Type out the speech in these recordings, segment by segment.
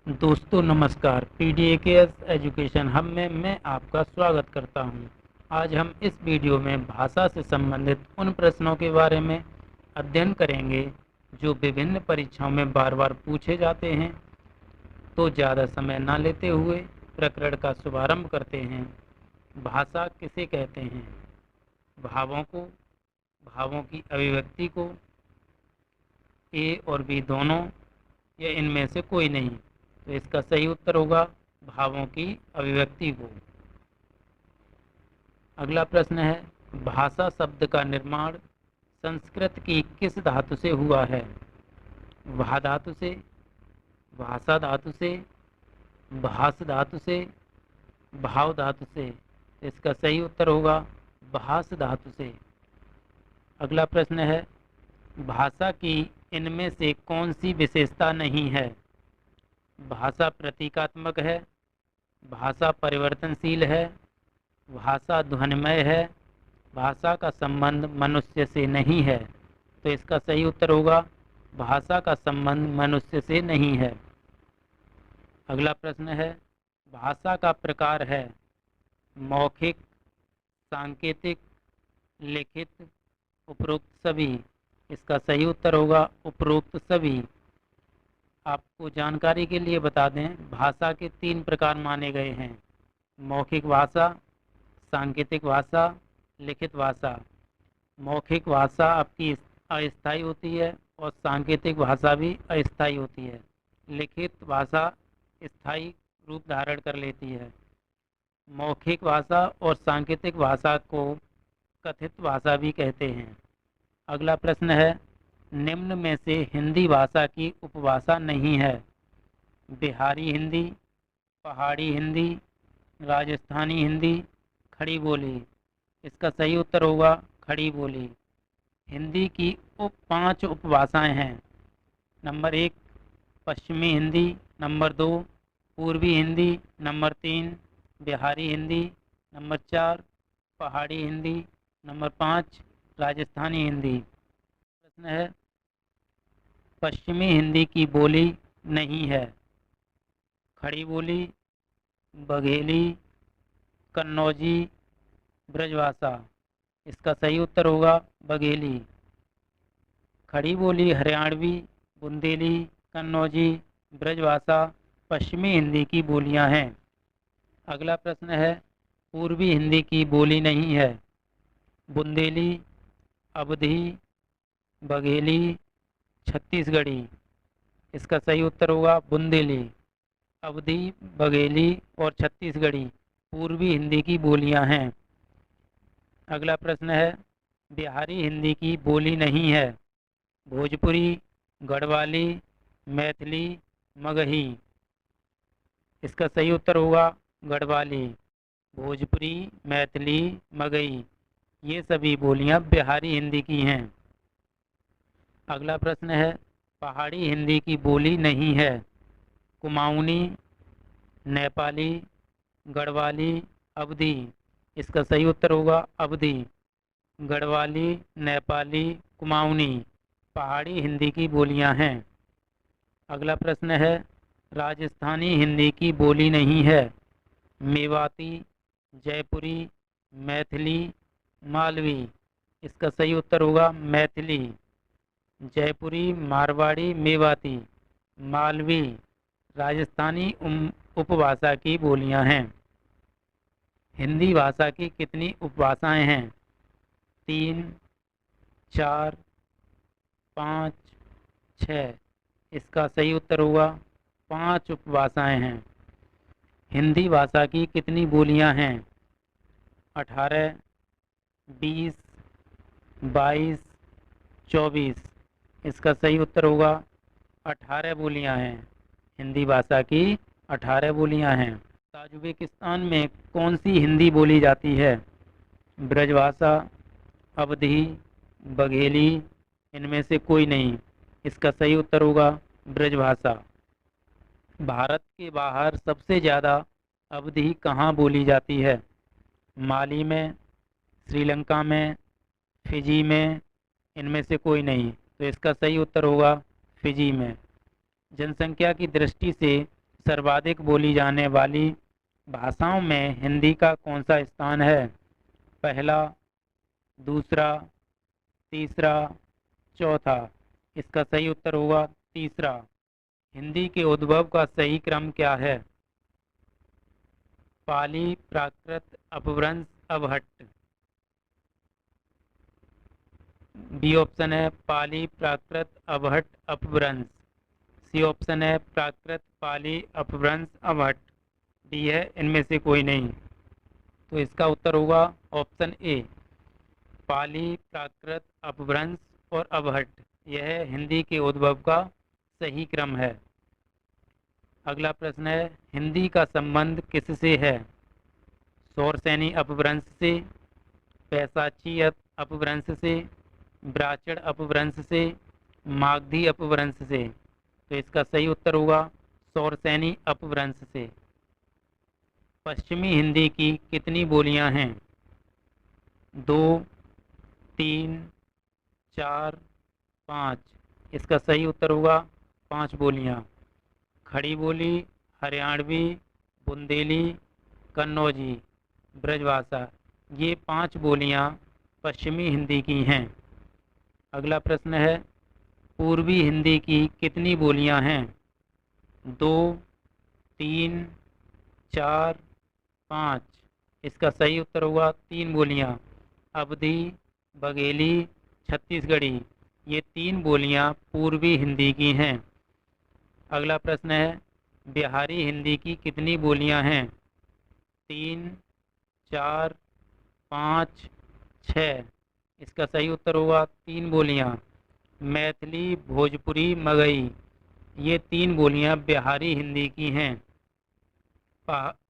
दोस्तों नमस्कार। PDAKS education hub में मैं आपका स्वागत करता हूं। आज हम इस वीडियो में भाषा से संबंधित उन प्रश्नों के बारे में अध्ययन करेंगे जो विभिन्न परीक्षाओं में बार बार पूछे जाते हैं। तो ज़्यादा समय न लेते हुए प्रकरण का शुभारंभ करते हैं। भाषा किसे कहते हैं? भावों को, भावों की अभिव्यक्ति को, ए और बी दोनों, या इनमें से कोई नहीं? तो इसका सही उत्तर होगा भावों की अभिव्यक्ति को। अगला प्रश्न है, भाषा शब्द का निर्माण संस्कृत की किस धातु से हुआ है? भा धातु से, भाषा धातु से, भास धातु से, भाव धातु से? तो इसका सही उत्तर होगा भास धातु से। अगला प्रश्न है, भाषा की इनमें से कौन सी विशेषता नहीं है? भाषा प्रतीकात्मक है, भाषा परिवर्तनशील है, भाषा ध्वनिमय है, भाषा का संबंध मनुष्य से नहीं है? तो इसका सही उत्तर होगा भाषा का संबंध मनुष्य से नहीं है। अगला प्रश्न है, भाषा का प्रकार है मौखिक, सांकेतिक, लिखित, उपरोक्त सभी? इसका सही उत्तर होगा उपरोक्त सभी। आपको जानकारी के लिए बता दें, भाषा के 3 प्रकार माने गए हैं: मौखिक भाषा, सांकेतिक भाषा, लिखित भाषा। मौखिक भाषा आपकी अस्थायी होती है और सांकेतिक भाषा भी अस्थायी होती है। लिखित भाषा स्थायी रूप धारण कर लेती है। मौखिक भाषा और सांकेतिक भाषा को कथित भाषा भी कहते हैं। अगला प्रश्न है, निम्न में से हिंदी भाषा की उपभाषा नहीं है? बिहारी हिंदी, पहाड़ी हिंदी, राजस्थानी हिंदी, खड़ी बोली? इसका सही उत्तर होगा खड़ी बोली। हिंदी की 5 उपभाषाएं हैं। नंबर 1 पश्चिमी हिंदी, नंबर 2 पूर्वी हिंदी, नंबर 3 बिहारी हिंदी, नंबर 4 पहाड़ी हिंदी, नंबर 5 राजस्थानी हिंदी। प्रश्न है, पश्चिमी हिंदी की बोली नहीं है? खड़ी बोली, बघेली, कन्नौजी, ब्रजभाषा? इसका सही उत्तर होगा बघेली। खड़ी बोली हरियाणवी, बुंदेली, कन्नौजी, ब्रजभाषा पश्चिमी हिंदी की बोलियां हैं। अगला प्रश्न है, पूर्वी हिंदी की बोली नहीं है? बुंदेली, अवधी, बघेली, छत्तीसगढ़ी? इसका सही उत्तर होगा बुंदेली। अवधी, बघेली और छत्तीसगढ़ी पूर्वी हिंदी की बोलियां हैं। अगला प्रश्न है, बिहारी हिंदी की बोली नहीं है? भोजपुरी, गढ़वाली, मैथिली, मगही? इसका सही उत्तर होगा गढ़वाली। भोजपुरी, मैथिली, मगही ये सभी बोलियां बिहारी हिंदी की हैं। अगला प्रश्न है, पहाड़ी हिंदी की बोली नहीं है? कुमाऊनी, नेपाली, गढ़वाली, अवधी? इसका सही उत्तर होगा अवधी। गढ़वाली, नेपाली, कुमाऊनी पहाड़ी हिंदी की बोलियां हैं। अगला प्रश्न है, राजस्थानी हिंदी की बोली नहीं है? मेवाती, जयपुरी, मैथिली, मालवी? इसका सही उत्तर होगा मैथिली। जयपुरी, मारवाड़ी, मेवाती, मालवी राजस्थानी उपभाषा की बोलियां हैं। हिंदी भाषा की कितनी उपभाषाएं हैं? 3, 4, 5, 6? इसका सही उत्तर होगा 5 उपभाषाएं हैं। हिंदी भाषा की कितनी बोलियां हैं? 18, 20, 22, 24? इसका सही उत्तर होगा 18 बोलियां हैं। हिंदी भाषा की 18 बोलियां हैं। ताजिकिस्तान में कौन सी हिंदी बोली जाती है? ब्रजभाषा, अवधी, बघेली? इनमें से कोई नहीं। इसका सही उत्तर होगा ब्रजभाषा। भारत के बाहर सबसे ज़्यादा अवधी कहाँ बोली जाती है? माली में, श्रीलंका में, फिजी में? इनमें से कोई नहीं। तो इसका सही उत्तर होगा फिजी में। जनसंख्या की दृष्टि से सर्वाधिक बोली जाने वाली भाषाओं में हिंदी का कौन सा स्थान है? पहला, दूसरा, तीसरा, चौथा। इसका सही उत्तर होगा तीसरा। हिंदी के उद्भव का सही क्रम क्या है? पाली, प्राकृत, अपभ्रंश, अवहट्ट। बी ऑप्शन है पाली, प्राकृत, अवहट्ट, अपभ्रंश। सी ऑप्शन है प्राकृत, पाली, अपभ्रंश, अवहट्ट। डी है इनमें से कोई नहीं। तो इसका उत्तर होगा ऑप्शन ए, पाली, प्राकृत, अपभ्रंश और अवहट्ट। यह हिंदी के उद्भव का सही क्रम है। अगला प्रश्न है, हिंदी का संबंध किससे है? शौरसेनी अपभ्रंश से, पैशाची अपभ्रंश से, ब्राह्मण अपभ्रंश से, मागधी अपभ्रंश से। तो इसका सही उत्तर होगा शौरसेनी अपभ्रंश से। पश्चिमी हिंदी की कितनी बोलियां हैं? 2, 3, 4, 5। इसका सही उत्तर होगा 5 बोलियां। खड़ी बोली, हरियाणवी, बुंदेली, कन्नौजी, ब्रजभाषा, ये 5 बोलियां पश्चिमी हिंदी की हैं। अगला प्रश्न है, पूर्वी हिंदी की कितनी बोलियां हैं? 2, 3, 4, 5। इसका सही उत्तर होगा 3 बोलियां। अवधी, बघेली, छत्तीसगढ़ी, ये 3 बोलियां पूर्वी हिंदी की हैं। अगला प्रश्न है, बिहारी हिंदी की कितनी बोलियां हैं? 3, 4, 5, 6। इसका सही उत्तर होगा 3 बोलियां। मैथिली, भोजपुरी, मगही, ये 3 बोलियां बिहारी हिंदी की हैं।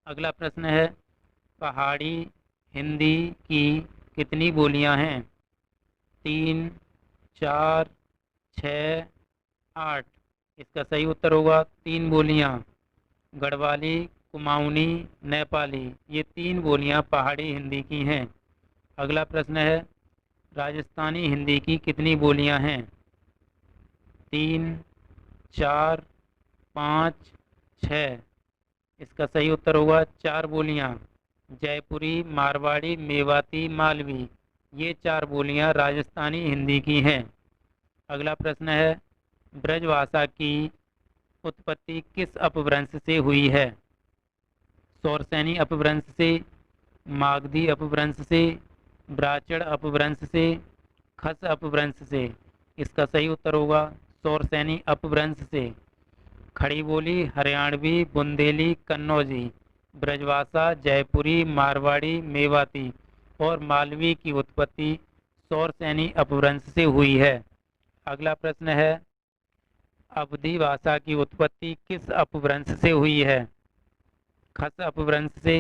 अगला प्रश्न है, पहाड़ी हिंदी की कितनी बोलियां हैं? 3, 4, 6, 8। इसका सही उत्तर होगा 3 बोलियां। गढ़वाली, कुमाऊनी, नेपाली, ये 3 बोलियां पहाड़ी हिंदी की हैं। अगला प्रश्न है, राजस्थानी हिंदी की कितनी बोलियां हैं? 3, 4, 5, 6। इसका सही उत्तर होगा 4 बोलियां। जयपुरी, मारवाड़ी, मेवाती, मालवी, ये 4 बोलियां राजस्थानी हिंदी की हैं। अगला प्रश्न है, ब्रजभाषा की उत्पत्ति किस अपभ्रंश से हुई है? शौरसेनी अपभ्रंश से, मागधी अपभ्रंश से, ब्राह्मण अपभ्रंश से, खस अपभ्रंश से। इसका सही उत्तर होगा शौरसेनी अपभ्रंश से। खड़ी बोली, हरियाणवी, बुंदेली, कन्नौजी, ब्रजभाषा, जयपुरी, मारवाड़ी, मेवाती और मालवी की उत्पत्ति शौरसेनी अपभ्रंश से हुई है। अगला प्रश्न है, अवधी भाषा की उत्पत्ति किस अपभ्रंश से हुई है? खस अपभ्रंश से,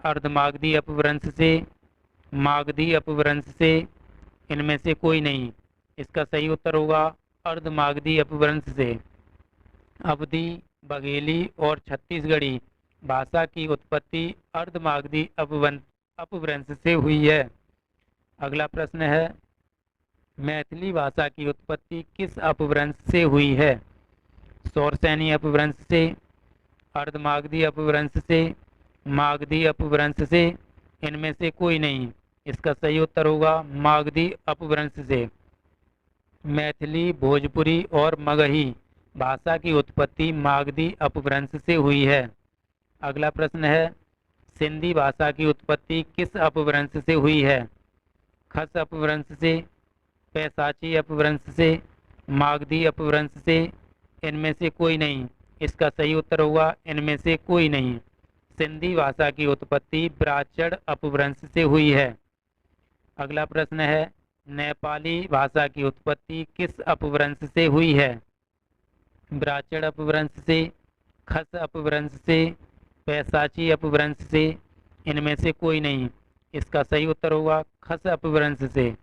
अर्धमागधी अपभ्रंश से, मागधी अपभ्रंश से, इनमें से कोई नहीं। इसका सही उत्तर होगा अर्धमागधी अपभ्रंश से। अवधी, बघेली और छत्तीसगढ़ी भाषा की उत्पत्ति अर्धमागधी अपभ्रंश से हुई है। अगला प्रश्न है, मैथिली भाषा की उत्पत्ति किस अपभ्रंश से हुई है? शौरसेनी अपभ्रंश से, अर्धमागधी अपभ्रंश से, मागधी अपभ्रंश से, इनमें से कोई नहीं। इसका सही उत्तर होगा मागधी अपभ्रंश से। मैथिली, भोजपुरी और मगही भाषा की उत्पत्ति मागधी अपभ्रंश से हुई है। अगला प्रश्न है, सिंधी भाषा की उत्पत्ति किस अपभ्रंश से हुई है? खस अपभ्रंश से, पैशाची अपभ्रंश से, मागधी अपभ्रंश से, इनमें से कोई नहीं। इसका सही उत्तर होगा इनमें से कोई नहीं। सिंधी भाषा की उत्पत्ति ब्राह्मण अपभ्रंश से हुई है। अगला प्रश्न है, नेपाली भाषा की उत्पत्ति किस अपभ्रंश से हुई है? ब्राह्मण अपभ्रंश से, खस अपभ्रंश से, पैशाची अपभ्रंश से, इनमें से कोई नहीं। इसका सही उत्तर होगा खस अपभ्रंश से।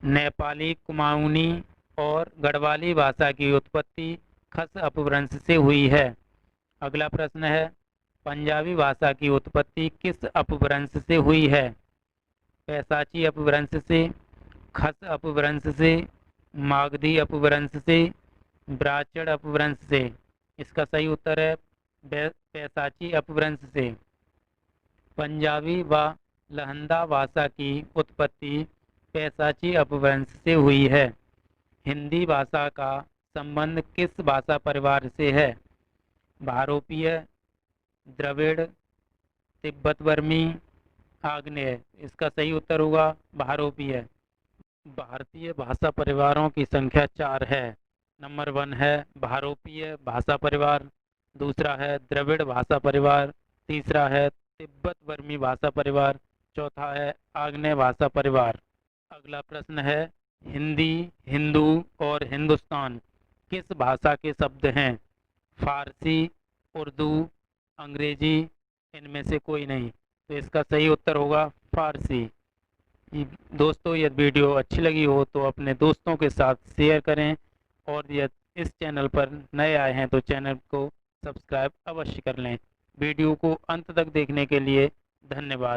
नेपाली, कुमाऊनी और गढ़वाली भाषा की उत्पत्ति खस अपभ्रंश से हुई है। अगला प्रश्न है, पंजाबी भाषा की उत्पत्ति किस अपभ्रंश से हुई है? पैशाची अपभ्रंश से, खस अपभ्रंश से, मागधी अपभ्रंश से, ब्राह्मण अपभ्रंश से। इसका सही उत्तर है पैशाची अपभ्रंश से। पंजाबी व लहंदा भाषा की उत्पत्ति पैशाची अपभ्रंश से हुई है। हिंदी भाषा का संबंध किस भाषा परिवार से है? भारोपीय, द्रविड़, तिब्बत वर्मी, आग्नेय। इसका सही उत्तर होगा भारोपीय। भारतीय भाषा परिवारों की संख्या 4 है। नंबर 1 है भारोपीय भाषा परिवार, दूसरा है द्रविड़ भाषा परिवार, तीसरा है तिब्बत वर्मी भाषा परिवार, चौथा है आग्नेय भाषा परिवार। अगला प्रश्न है हिंदी, हिंदू और हिंदुस्तान किस भाषा के शब्द हैं? फारसी, उर्दू, अंग्रेजी, इनमें से कोई नहीं। तो इसका सही उत्तर होगा फारसी। दोस्तों यदि वीडियो अच्छी लगी हो तो अपने दोस्तों के साथ शेयर करें, और यदि इस चैनल पर नए आए हैं तो चैनल को सब्सक्राइब अवश्य कर लें। वीडियो को अंत तक देखने के लिए धन्यवाद।